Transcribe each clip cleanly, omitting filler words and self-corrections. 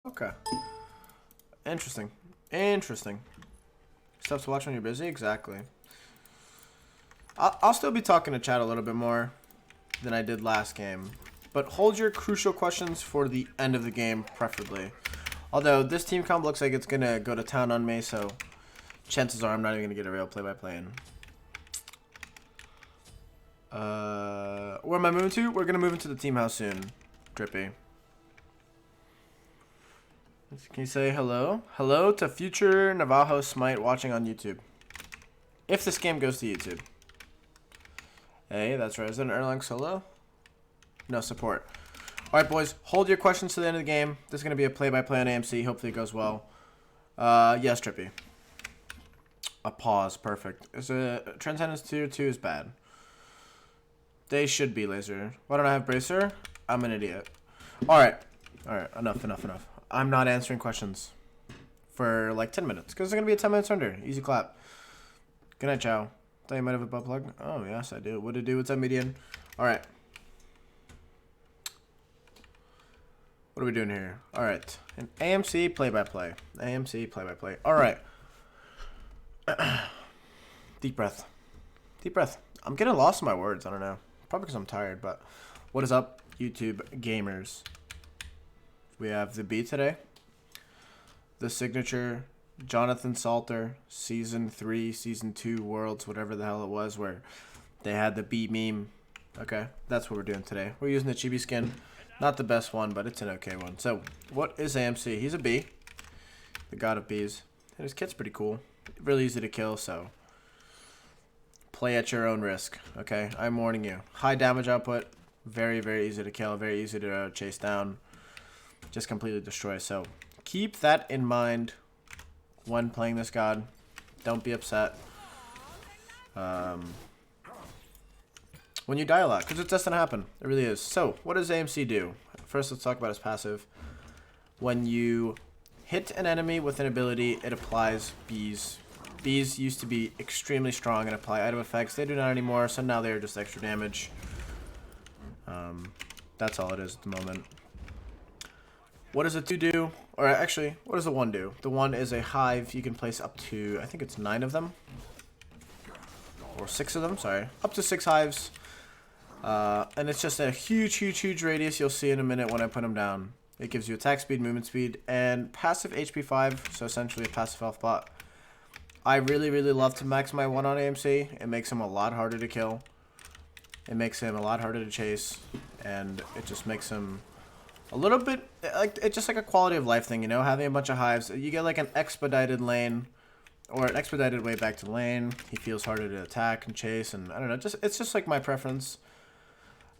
Okay. Interesting. Interesting. Stuff to watch when you're busy? Exactly. I'll still be talking to chat a little bit more than I did last game. But hold your crucial questions for the end of the game, preferably. Although, this team comp looks like it's going to go to town on me, so chances are I'm not even going to get a real play-by-play in. Where am I moving to? We're going to move into the team house soon. Drippy. Can you say hello? Hello to future Navajo Smite watching on YouTube. If this game goes to YouTube. Hey, that's right. Is that an Erlang solo? No support. Alright, boys. Hold your questions to the end of the game. This is going to be a play-by-play on AMC. Hopefully it goes well. Yes, Drippy. A pause. Perfect. Transcendence tier 2 is bad. They should be laser. Why don't I have bracer? I'm an idiot. Alright. Alright. Enough. I'm not answering questions for like 10 minutes because it's going to be a 10-minute surrender. Easy clap. Good night, Chow. Thought you might have a butt plug. Oh, yes, I do. What to do? What's up, median? Alright. What are we doing here? Alright. An AMC play-by-play. AMC play-by-play. Alright. Deep breath. Deep breath. I'm getting lost in my words. I don't know. Probably because I'm tired, but what is up, YouTube gamers? We have the B today. The signature Jonathan Salter season 3, season 2 worlds, whatever the hell it was, where they had the B meme. Okay, that's what we're doing today. We're using the chibi skin. Not the best one, but it's an okay one. So, what is AMC? He's a B. The god of bees. And his kit's pretty cool. Really easy to kill, so play at your own risk. Okay, I'm warning you. High damage output. Very, very easy to kill. Very easy to chase down. Just completely destroy. So, keep that in mind when playing this god. Don't be upset when you die a lot, because it doesn't happen. It really is. So, what does AMC do? First, let's talk about his passive. When you hit an enemy with an ability, it applies bees. Bees used to be extremely strong and apply item effects. They do not anymore, so now they are just extra damage. That's all it is at the moment. What does a 2 do? Or actually, what does a 1 do? The 1 is a hive. You can place up to, I think it's 9 of them. Or 6 of them, sorry. Up to 6 hives. And it's just a huge radius. You'll see in a minute when I put them down. It gives you attack speed, movement speed, and passive HP 5. So essentially a passive health bot. I really love to max my 1 on AMC. It makes him a lot harder to kill. It makes him a lot harder to chase. And it just makes him a little bit, like, it's just like a quality of life thing, you know? Having a bunch of hives. You get like an expedited lane. Or an expedited way back to lane. He feels harder to attack and chase. And I don't know, it's just like my preference.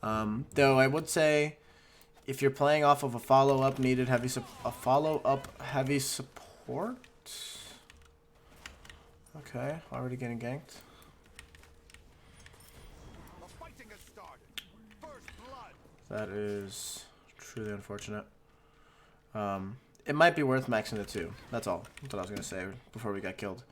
Though I would say, if you're playing off of a follow-up needed heavy support. Okay, already getting ganked. That is truly unfortunate. It might be worth maxing the 2. That's all. That's what I was gonna say before we got killed.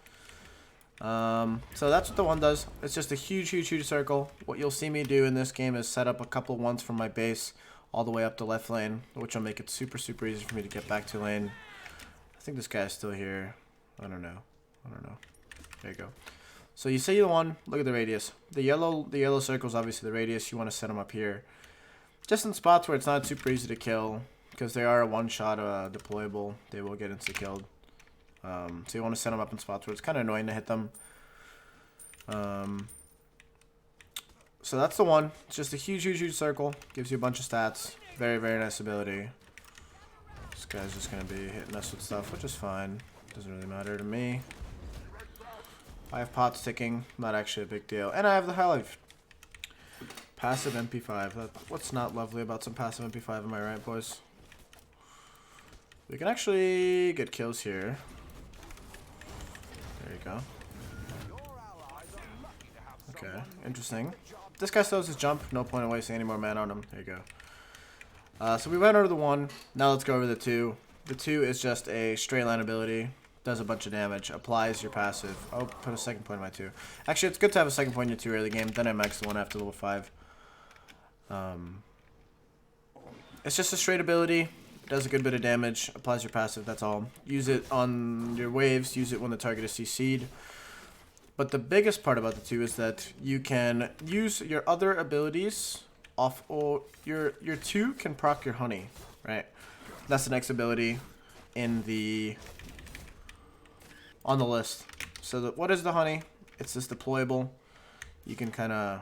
So that's what the 1 does. It's just a huge circle. What you'll see me do in this game is set up a couple 1s from my base all the way up to left lane, which will make it super easy for me to get back to lane. I think this guy's still here. I don't know. There you go. So you see the 1. Look at the radius. The yellow circle is obviously the radius. You want to set them up here, just in spots where it's not super easy to kill, because they are a one-shot deployable. They will get insta-killed. So you want to set them up in spots where it's kind of annoying to hit them. So that's the 1. It's just a huge circle. Gives you a bunch of stats. Very nice ability. This guy's just going to be hitting us with stuff, which is fine. Doesn't really matter to me. I have pots ticking. Not actually a big deal. And I have the high life. Passive MP5. What's not lovely about some passive MP5, am I right, boys? We can actually get kills here. There you go. Okay, interesting. This guy still has his jump. No point in wasting any more mana on him. There you go. So we went over the 1. Now let's go over the 2. The 2 is just a straight line ability. Does a bunch of damage. Applies your passive. Oh, put a second point in my 2. Actually, it's good to have a second point in your 2 early game. Then I max the 1 after level 5. It's just a straight ability. does a good bit of damage, applies your passive, that's all. Use it on your waves, use it when the target is CC'd. But the biggest part about the 2 is that you can use your other abilities off, or your 2 can proc your honey, right? That's the next ability in the on the list. So what is the honey? It's this deployable. You can kind of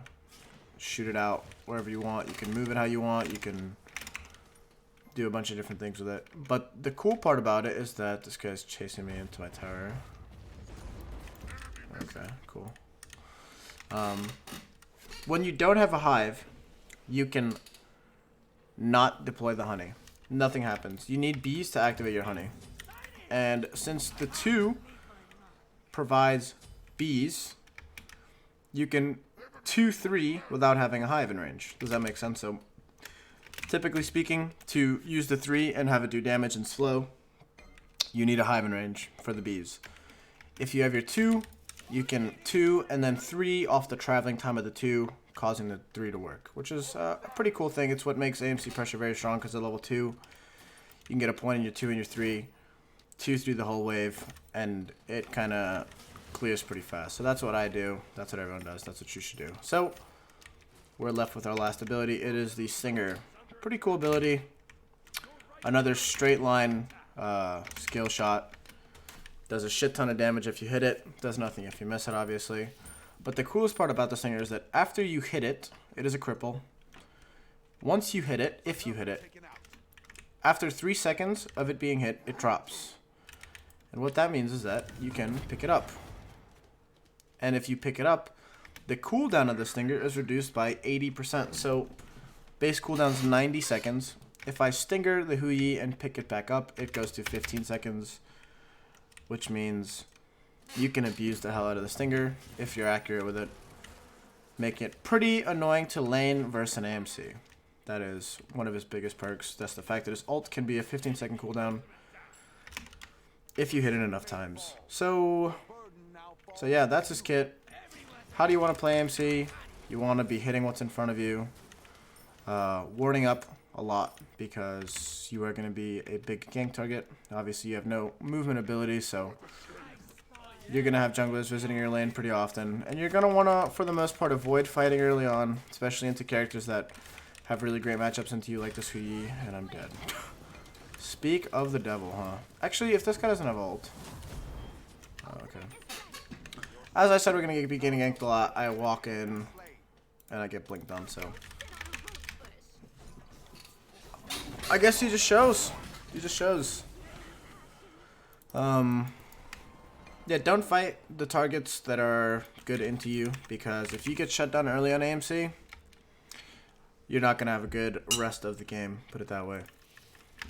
shoot it out wherever you want. You can move it how you want. You can do a bunch of different things with it. But the cool part about it is that this guy's chasing me into my tower. Okay, cool. When you don't have a hive, you can not deploy the honey. Nothing happens. You need bees to activate your honey. And since the 2 provides bees, you can 2-3 without having a hive in range. Does that make sense? So typically speaking, to use the 3 and have it do damage and slow, you need a hive in range for the bees. If you have your 2, you can 2 and then 3 off the traveling time of the 2, causing the 3 to work, which is a pretty cool thing. It's what makes AMC pressure very strong, because at level 2, you can get a point in your 2 and your 3, 2 through the whole wave, and it kind of clears pretty fast. So that's what I do. That's what everyone does. That's what you should do. So we're left with our last ability. It is the Stinger. Pretty cool ability. Another straight line skill shot. Does a shit ton of damage if you hit it. Does nothing if you miss it, obviously. But the coolest part about the Stinger is that after you hit it, it is a cripple. Once you hit it, if you hit it, after 3 seconds of it being hit, it drops. And what that means is that you can pick it up. And if you pick it up, the cooldown of the Stinger is reduced by 80%. So base cooldown is 90 seconds. If I Stinger the Huyi and pick it back up, it goes to 15 seconds. Which means you can abuse the hell out of the Stinger if you're accurate with it. Making it pretty annoying to lane versus an AMC. That is one of his biggest perks. That's the fact that his ult can be a 15-second cooldown if you hit it enough times. So yeah, that's his kit. How do you want to play AMC? You want to be hitting what's in front of you. Warding up a lot, because you are going to be a big gank target. Obviously, you have no movement ability, so you're going to have junglers visiting your lane pretty often. And you're going to want to, for the most part, avoid fighting early on, especially into characters that have really great matchups into you, like this Huyi, and I'm dead. Speak of the devil, huh? Actually, if this guy doesn't have ult. Oh, okay. As I said, we're going to be getting ganked a lot. I walk in, and I get blinked on, so I guess he just shows. He just shows. Yeah, don't fight the targets that are good into you, because if you get shut down early on AMC, you're not going to have a good rest of the game, put it that way.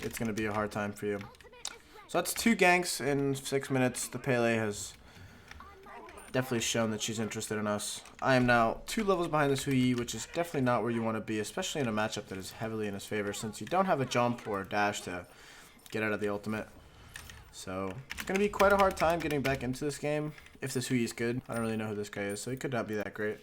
It's going to be a hard time for you. So that's 2 ganks in 6 minutes. The Pele has definitely shown that she's interested in us. I am now 2 levels behind this Huyi, which is definitely not where you want to be, especially in a matchup that is heavily in his favor, since you don't have a jump or a dash to get out of the ultimate. So it's going to be quite a hard time getting back into this game if this Huyi is good. I don't really know who this guy is, so he could not be that great.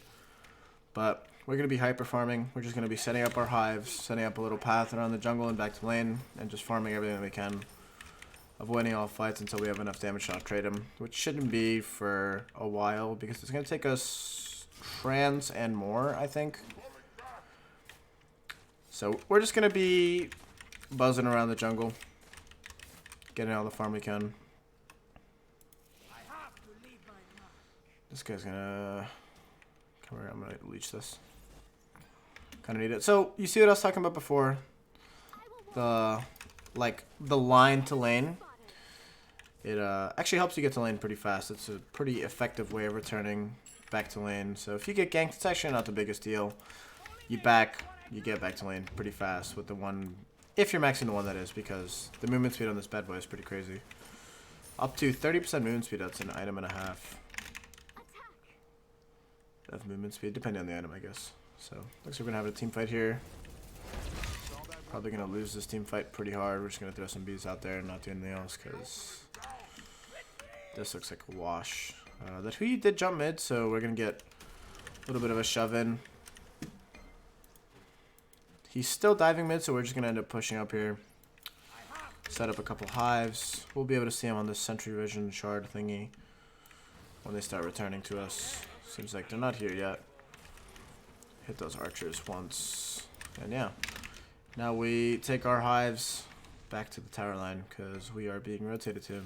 But we're going to be hyper farming. We're just going to be setting up our hives, setting up a little path around the jungle and back to lane, and just farming everything that we can. Avoiding all fights until we have enough damage to not-trade him, which shouldn't be for a while, because it's going to take us trans and more, I think. So we're just going to be buzzing around the jungle, getting all the farm we can. This guy's going to come here. I'm going to leech this. Kind of need it. So you see what I was talking about before? The line to lane. It actually helps you get to lane pretty fast. It's a pretty effective way of returning back to lane. So if you get ganked, it's actually not the biggest deal. You get back to lane pretty fast with the one, if you're maxing the one, that is, because the movement speed on this bad boy is pretty crazy. Up to 30% movement speed, that's an item and a half of movement speed, depending on the item, I guess. So looks like we're gonna have a team fight here. Probably gonna lose this team fight pretty hard. We're just gonna throw some bees out there and not do anything else, because this looks like a wash. That Huyi did jump mid, so we're gonna get a little bit of a shove in. He's still diving mid, so we're just gonna end up pushing up here. Set up a couple hives. We'll be able to see them on this sentry vision shard thingy when they start returning to us. Seems like they're not here yet. Hit those archers once. And yeah. Now we take our hives back to the tower line because we are being rotated to.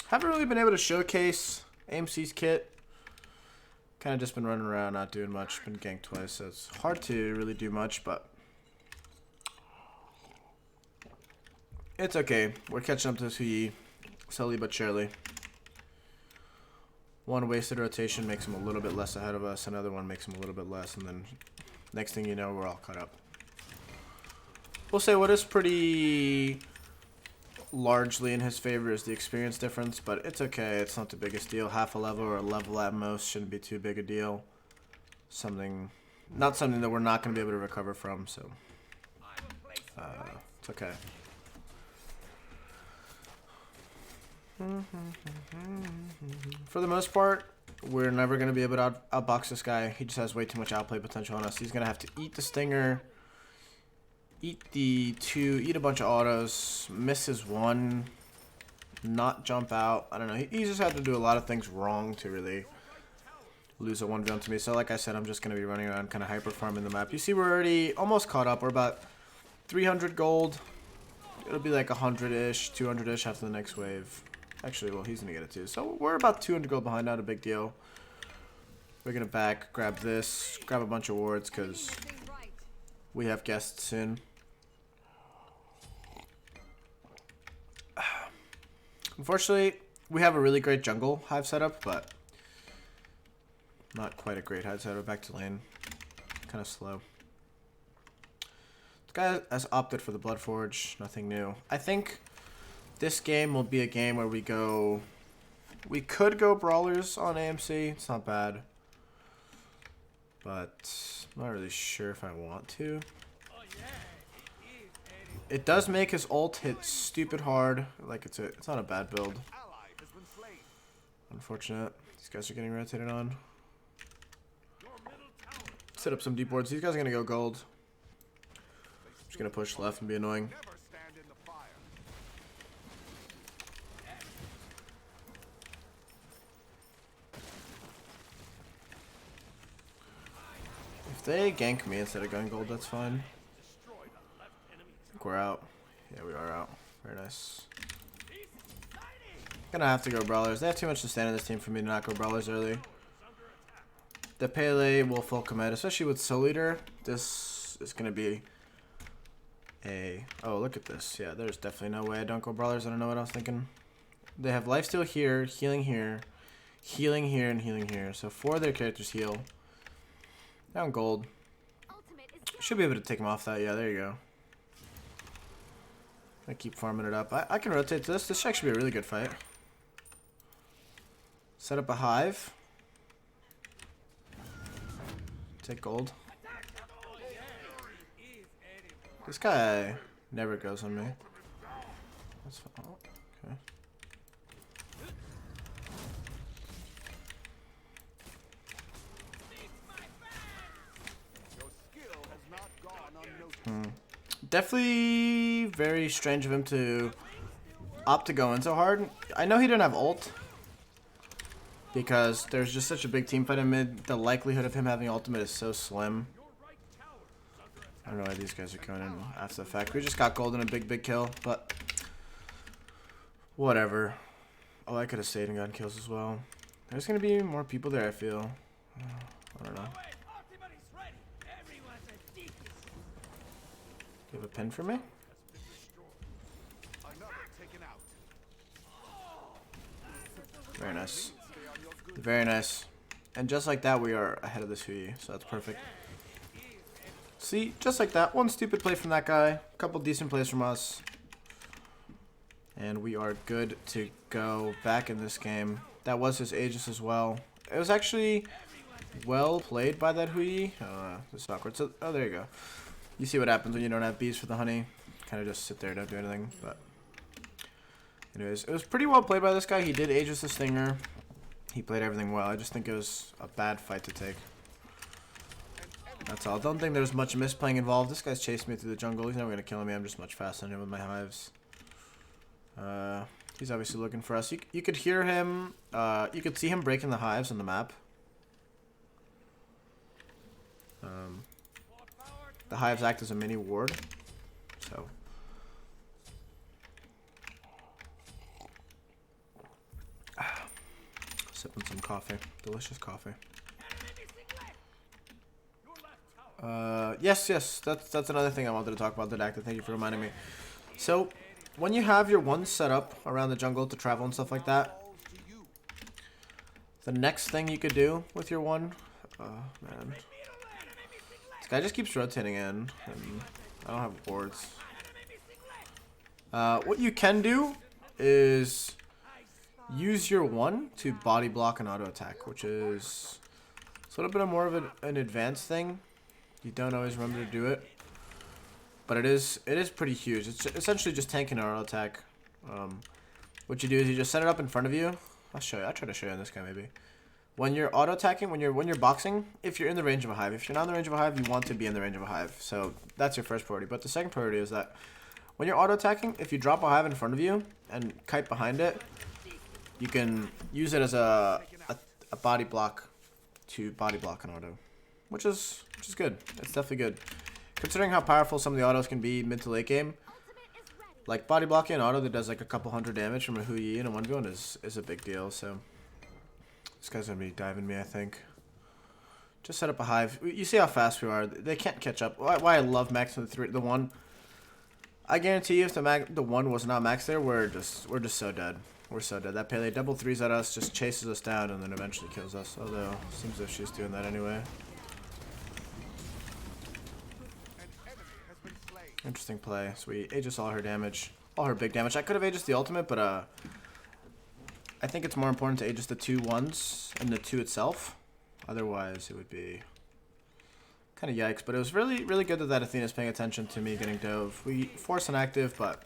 Haven't really been able to showcase AMC's kit. Kind of just been running around, not doing much. Been ganked twice, so it's hard to really do much, but it's okay. We're catching up to Hui slowly but surely. One wasted rotation makes him a little bit less ahead of us. Another one makes him a little bit less, and then next thing you know, we're all caught up. We'll say what is pretty largely in his favor is the experience difference, but it's okay. It's not the biggest deal. Half a level or a level at most shouldn't be too big a deal. Not something that we're not going to be able to recover from, so it's okay. For the most part, we're never going to be able to outbox this guy. He just has way too much outplay potential on us. He's going to have to eat the stinger, eat a bunch of autos, miss his one, not jump out. I don't know. He just had to do a lot of things wrong to really lose a 1v1 to me. So like I said, I'm just going to be running around kind of hyper farming the map. You see we're already almost caught up. We're about 300 gold. It'll be like 100-ish, 200-ish after the next wave. Actually, well, he's going to get it too. So we're about 200 gold behind, not a big deal. We're going to back, grab this, grab a bunch of wards because we have guests soon. Unfortunately, we have a really great jungle hive setup, but not quite a great hive setup. Back to lane. Kind of slow. This guy has opted for the Bloodforge. Nothing new. I think this game will be a game where we could go brawlers on AMC. It's not bad. But I'm not really sure if I want to. It does make his ult hit stupid hard. Like it's not a bad build. Unfortunate. These guys are getting rotated on. Set up some deep wards. These guys are gonna go gold. Just gonna push left and be annoying. If they gank me instead of going gold, that's fine. I think we're out. Yeah, we are out. Very nice. Gonna have to go brawlers. They have too much to stand in this team for me to not go brawlers early. The Pele will full commit, especially with Soul Eater. This is gonna be a... Oh, look at this. Yeah, there's definitely no way I don't go brawlers. I don't know what I was thinking. They have lifesteal here, healing here, healing here, and healing here. So 4 of their characters heal. Down gold. Should be able to take him off that. Yeah, there you go. I keep farming it up. I can rotate this. This should actually be a really good fight. Set up a hive. Take gold. This guy never goes on me. That's fine. Oh, okay. Definitely very strange of him to opt to go in so hard. I know he didn't have ult because there's just such a big team fight in mid. The likelihood of him having ultimate is so slim. I don't know why these guys are coming in after the fact. We just got gold in a big kill, but whatever. Oh, I could have stayed and gotten kills as well. There's going to be more people there, I feel. I don't know. Do you have a pin for me? Very nice. Very nice. And just like that, we are ahead of this Hui, so that's perfect. See, just like that. One stupid play from that guy. A couple decent plays from us. And we are good to go back in this game. That was his Aegis as well. It was actually well played by that Hui. This is awkward. So, oh, there you go. You see what happens when you don't have bees for the honey. Kind of just sit there, don't do anything. But anyways, it was pretty well played by this guy. He did Aegis the Stinger. He played everything well. I just think it was a bad fight to take. That's all. Don't think there's much misplaying involved. This guy's chasing me through the jungle. He's never gonna kill me. I'm just much faster than him with my hives. He's obviously looking for us. You could hear him. You could see him breaking the hives on the map. The hives act as a mini ward. So. Sipping some coffee. Delicious coffee. Yes. That's another thing I wanted to talk about, Didactic. Thank you for reminding me. So, when you have your one set up around the jungle to travel and stuff like that, the next thing you could do with your one, man, this guy just keeps rotating in, and I don't have wards. What you can do is use your one to body block and auto attack, which is a little bit more of an advanced thing. You don't always remember to do it, but it is pretty huge. It's essentially just tanking an auto attack. What you do is you just set it up in front of you. I'll show you. I'll try to show you on this guy maybe. When you're auto attacking, when you're boxing, if you're in the range of a hive, if you're not in the range of a hive, you want to be in the range of a hive. So that's your first priority. But the second priority is that when you're auto attacking, if you drop a hive in front of you and kite behind it, you can use it as a body block to body block an auto, which is good. It's definitely good. Considering how powerful some of the autos can be mid to late game, like body blocking an auto that does like a couple hundred damage from a Hu Yi in a 1v1 is a big deal. So this guy's gonna be diving me, I think. Just set up a hive. You see how fast we are. They can't catch up. Why I love maxing the one. I guarantee you, if the one was not maxed there, we're just so dead. We're so dead. That Pele double threes at us, just chases us down, and then eventually kills us. Although, seems as if she's doing that anyway. Interesting play. So we Aegis all her damage. All her big damage. I could have Aegis the ultimate, but I think it's more important to Aegis the 2-1s and the 2 itself. Otherwise, it would be kind of yikes. But it was really, really good that Athena's paying attention to me getting dove. We force an active, but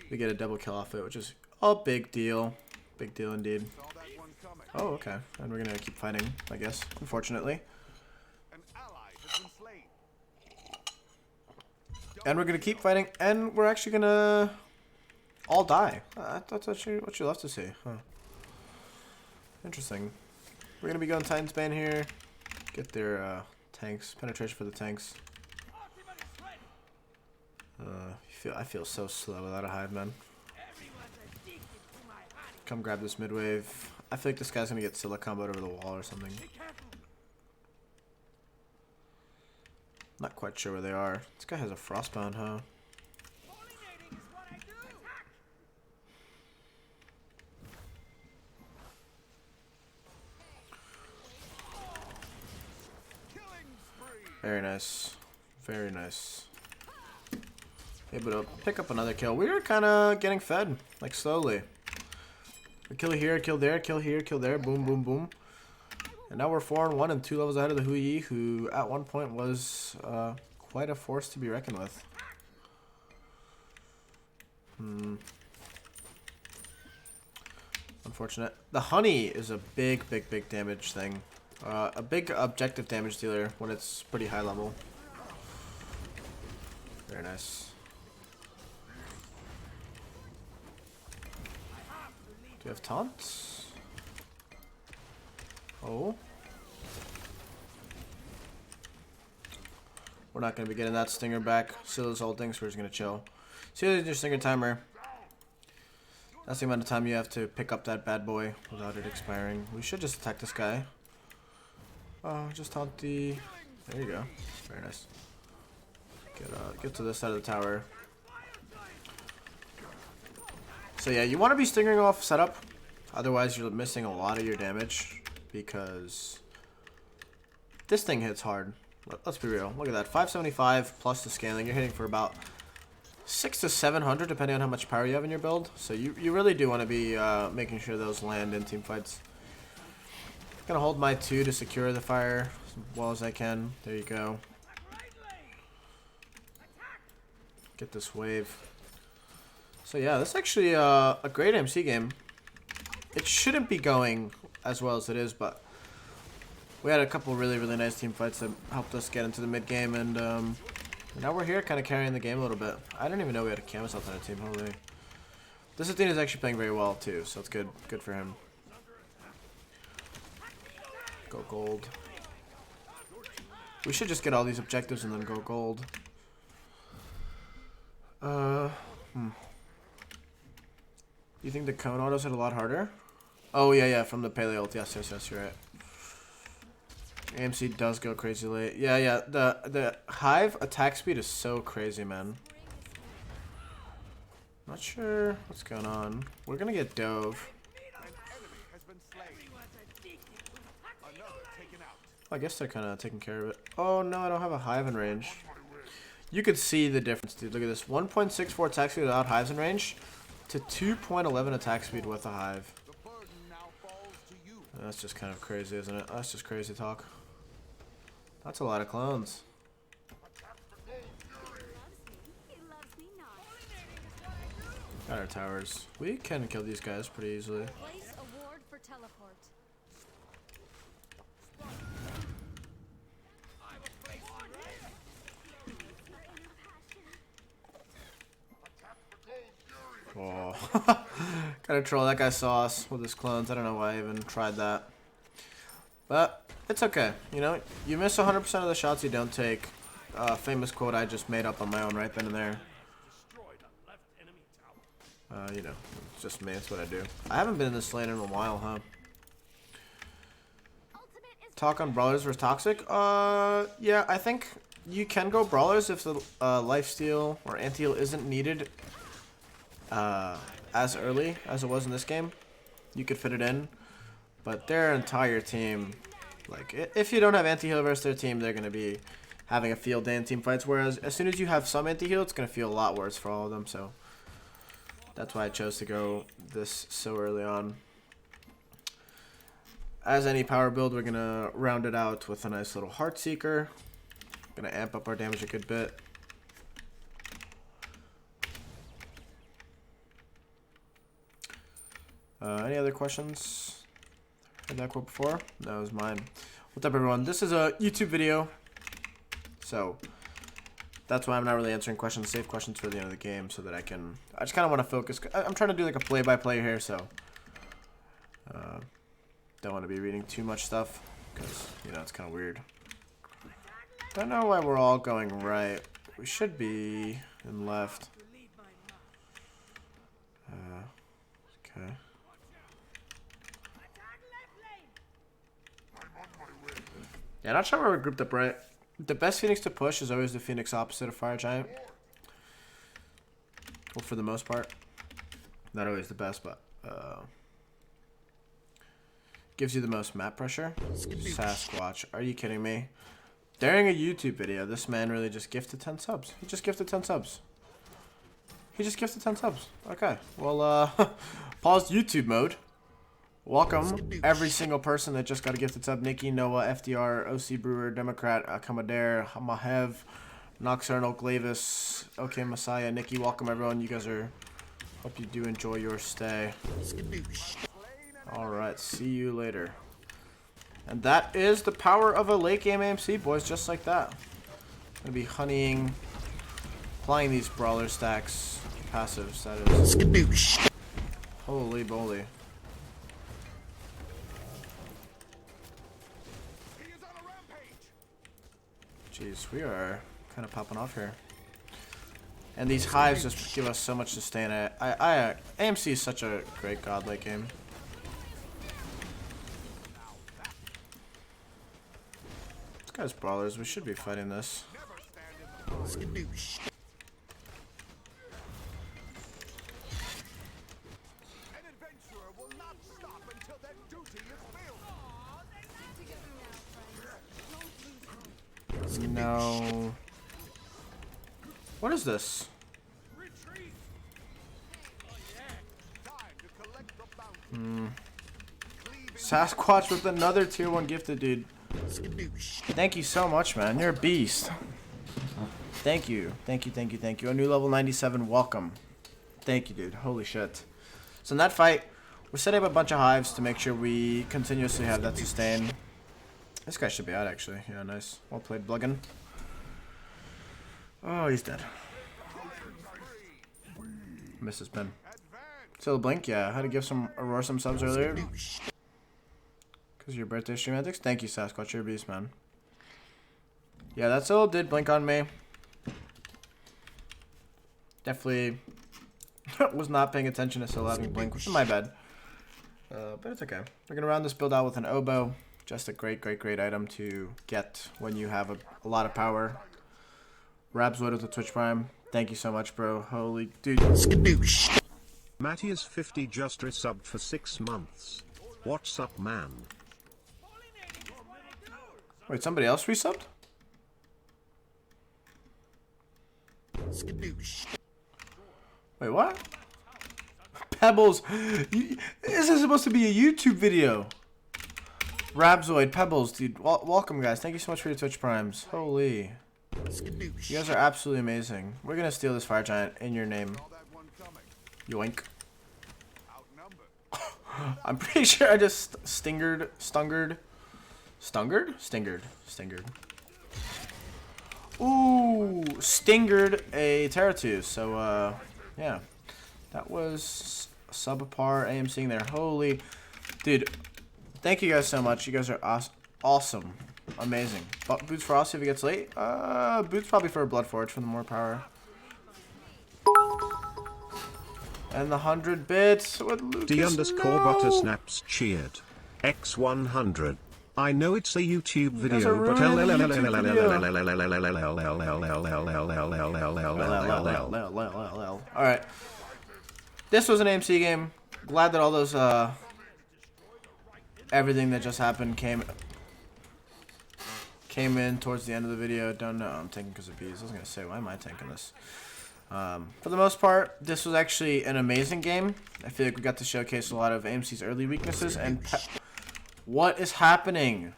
we get a double kill off it, which is a big deal. Big deal indeed. Oh, okay. And we're going to keep fighting, I guess, unfortunately. And we're going to keep fighting, and we're actually going to all die. That's actually what you love to see. Huh. Interesting. We're going to be going Titan's Bane here. Get their tanks. Penetration for the tanks. I feel so slow without a hive, man. Come grab this mid wave. I feel like this guy's going to get Scylla comboed over the wall or something. Not quite sure where they are. This guy has a frostbound, huh? Very nice. Very nice. Able to pick up another kill. We were kind of getting fed, like slowly. A kill here, kill there, kill here, kill there. Boom, boom, boom. And now we're 4-1 and 2 levels ahead of the Hu Yi, who at one point was quite a force to be reckoned with. Unfortunate. The honey is a big damage thing. A big objective damage dealer when it's pretty high level. Very nice. Do we have taunts? Oh. We're not going to be getting that stinger back. Scylla's ulting, so we're just going to chill. Scylla's your stinger timer. That's the amount of time you have to pick up that bad boy without it expiring. We should just attack this guy. Oh, just taunt the... There you go. Very nice. Get to this side of the tower. So yeah, you want to be stingering off setup. Otherwise, you're missing a lot of your damage. Because this thing hits hard. Let's be real. Look at that. 575 plus the scaling. You're hitting for about 600 to 700 depending on how much power you have in your build. So you really do want to be making sure those land in team fights. Gonna hold my 2 to secure the fire as well as I can. There you go. Get this wave. So yeah, this is actually a great AMC game. It shouldn't be going as well as it is, but We had a couple really nice team fights that helped us get into the mid game, and now we're here kind of carrying the game a little bit. I didn't even know we had a Camus on our team. Holy. This Athena is actually playing very well too, so it's good. Good for him. Go gold. We should just get all these objectives and then go gold. You think the cone autos hit a lot harder? Oh yeah, from the Paleo ult. Yes, you're right. AMC does go crazy late. Yeah. The Hive attack speed is so crazy, man. Not sure what's going on. We're gonna get dove. I guess they're kind of taking care of it. Oh no, I don't have a Hive in range. You could see the difference, dude. Look at this. 1.64 attack speed without Hives in range to 2.11 attack speed with a Hive. That's just kind of crazy, isn't it? That's just crazy talk. That's a lot of clones. Got our towers. We can kill these guys pretty easily. Oh. Gotta troll. That guy saw us with his clones. I don't know why I even tried that. But it's okay. You know, you miss 100% of the shots you don't take. Famous quote I just made up on my own right then and there. You know, it's just me. That's what I do. I haven't been in this lane in a while, huh? Talk on brawlers versus toxic? Yeah, I think you can go brawlers if the lifesteal or anti-heal isn't needed as early as it was in this game. You could fit it in, but their entire team, like, if you don't have anti-heal versus their team, they're going to be having a field day in team fights, whereas as soon as you have some anti-heal, it's going to feel a lot worse for all of them, so that's why I chose to go this so early on. As any power build, we're going to round it out with a nice little Heartseeker. Going to amp up our damage a good bit. Any other questions? Heard that quote before? That was mine. What's up, everyone? This is a YouTube video, so that's why I'm not really answering questions. Save questions for the end of the game so that I just kind of want to focus. I'm trying to do like a play-by-play here, so don't want to be reading too much stuff because, you know, it's kind of weird. Don't know why we're all going right. We should be in left. Okay. Yeah, not sure where we're grouped up right. The best Phoenix to push is always the Phoenix opposite of Fire Giant. Well, for the most part. Not always the best, but gives you the most map pressure. Sasquatch. Are you kidding me? During a YouTube video, this man really just gifted 10 subs. He just gifted 10 subs. He just gifted 10 subs. Okay. Well, paused YouTube mode. Welcome, every single person that just got a gifted sub. Nikki, Noah, FDR, OC Brewer, Democrat, Kamadair, Mahev, Nocturnal, Glavis, OK Messiah, Nikki, welcome everyone. You guys are, hope you do enjoy your stay. Alright, see you later. And that is the power of a late game AMC, boys, just like that. Gonna be honeying, applying these brawler stacks, passives, that is. Holy moly. Jeez, we are kind of popping off here. And these hives just give us so much sustain. AMC is such a great godlike game. This guy's brawlers. We should be fighting this. No. What is this? Sasquatch with another tier 1 gifted, dude. Thank you so much, man. You're a beast. Thank you. Thank you, thank you, thank you. A new level 97, welcome. Thank you, dude. Holy shit. So in that fight, we're setting up a bunch of hives to make sure we continuously have that sustain. This guy should be out, actually. Yeah, nice. Well played, Bluggen. Oh, he's dead. Missed his pin. Still a blink? Yeah, I had to give Aurora some subs earlier. Because of your birthday stream antics. Thank you, Sasquatch. You're a beast, man. Yeah, that still did blink on me. Definitely was not paying attention to still having blink, which is my bad. But it's okay. We're going to round this build out with an oboe. Just a great, great, great item to get when you have a lot of power. Rabswood with the Twitch Prime. Thank you so much, bro. Holy dude. Skadoosh. Matty is 50 just resubbed for 6 months. What's up, man? Wait, somebody else resubbed? Skadoosh. Wait, what? Pebbles. This is supposed to be a YouTube video. Rabzoid, Pebbles, dude. Welcome, guys. Thank you so much for your Twitch Primes. Holy. You guys are absolutely amazing. We're going to steal this fire giant in your name. Yoink. I'm pretty sure I just stingered. Ooh, stingered a Terratus. So, yeah. That was subpar AMCing there. Holy. Dude, thank you guys so much. You guys are awesome. Amazing. But Boots for us if it gets late. Boots probably for a Blood Forge for the more power. And the 100 bits with Lucas. D_buttersnaps cheered. X100. I know it's a YouTube video, but alright. This was an AMC game. Glad that all those everything that just happened came in towards the end of the video. Don't know. I'm tanking because of bees. I was gonna say, why am I tanking this? For the most part, this was actually an amazing game. I feel like we got to showcase a lot of AMC's early weaknesses. And what is happening?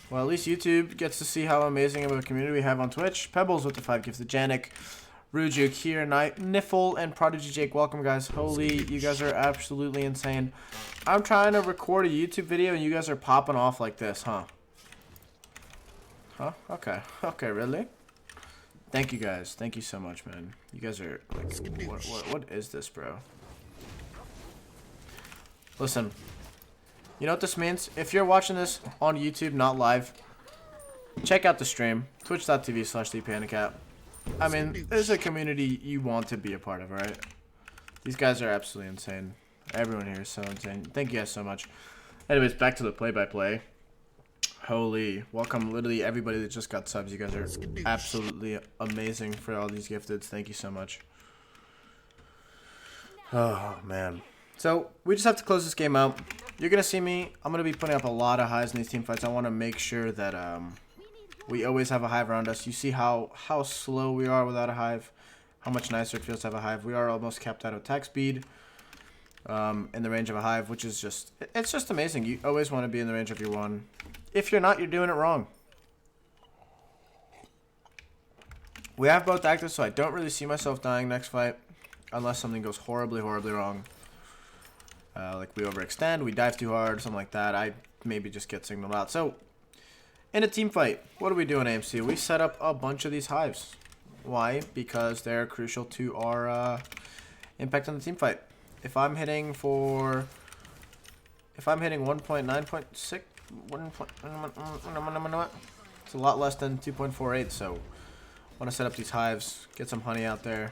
Well, at least YouTube gets to see how amazing of a community we have on Twitch. Pebbles with the 5 gifts to Janik, Rujuk, here, Knight, Niffle, and Prodigy Jake. Welcome, guys. Holy, you guys are absolutely insane. I'm trying to record a YouTube video, and you guys are popping off like this, huh? Huh? Okay. Okay, really? Thank you, guys. Thank you so much, man. You guys are, like, what is this, bro? Listen. You know what this means? If you're watching this on YouTube, not live, check out the stream. Twitch.tv/PandaCat. I mean, this is a community you want to be a part of, right? These guys are absolutely insane. Everyone here is so insane. Thank you guys so much. Anyways, back to the play-by-play. Holy. Welcome literally everybody that just got subs. You guys are absolutely amazing for all these gifteds. Thank you so much. Oh, man. So, we just have to close this game out. You're going to see me. I'm going to be putting up a lot of hives in these team fights. I want to make sure that we always have a hive around us. You see how slow we are without a hive. How much nicer it feels to have a hive. We are almost capped out of attack speed in the range of a hive, which is just... It's just amazing. You always want to be in the range of your one. If you're not, you're doing it wrong. We have both active, so I don't really see myself dying next fight. Unless something goes horribly, horribly wrong. Like we overextend, we dive too hard, something like that. I maybe just get signaled out. So, in a team fight, what do we do in AMC? We set up a bunch of these hives. Why? Because they're crucial to our impact on the team fight. If I'm hitting 1.9.6, it's a lot less than 2.48. So, want to set up these hives, get some honey out there.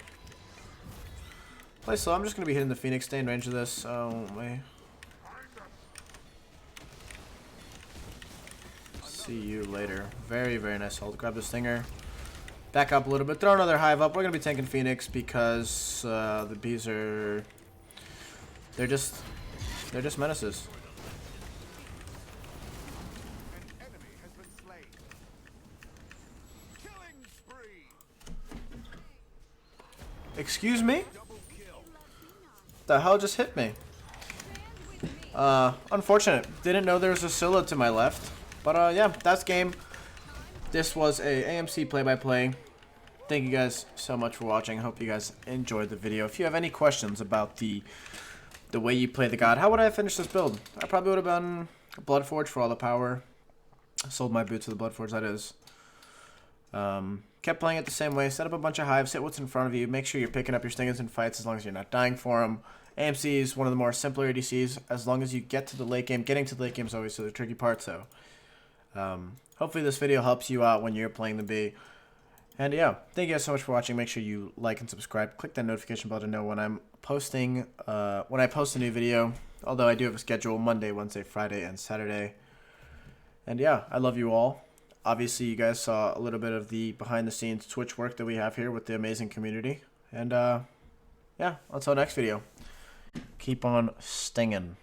Play slow. I'm just going to be hitting the Phoenix. Stay in range of this. Oh, my. See you later. Very, very nice hold. Grab the stinger. Back up a little bit. Throw another hive up. We're going to be tanking Phoenix because the bees are... They're just menaces. Excuse me? The hell just hit me? Unfortunate. Didn't know there was a Scylla to my left. But yeah, that's game. This was a AMC play-by-play. Thank you guys so much for watching. I hope you guys enjoyed the video. If you have any questions about the way you play the god, how would I have finished this build? I probably would have done a Blood Forge for all the power. Sold my boots to the Bloodforge, that is. Kept playing it the same way. Set up a bunch of hives, hit what's in front of you. Make sure you're picking up your stingers in fights as long as you're not dying for them. AMC is one of the more simpler ADCs as long as you get to the late game. Getting to the late game is always the tricky part, so hopefully this video helps you out when you're playing the B. And yeah, thank you guys so much for watching. Make sure you like and subscribe. Click that notification bell to know when I'm posting, when I post a new video. Although I do have a schedule Monday, Wednesday, Friday, and Saturday. And yeah, I love you all. Obviously, you guys saw a little bit of the behind-the-scenes Twitch work that we have here with the amazing community. And yeah, until next video, keep on stinging.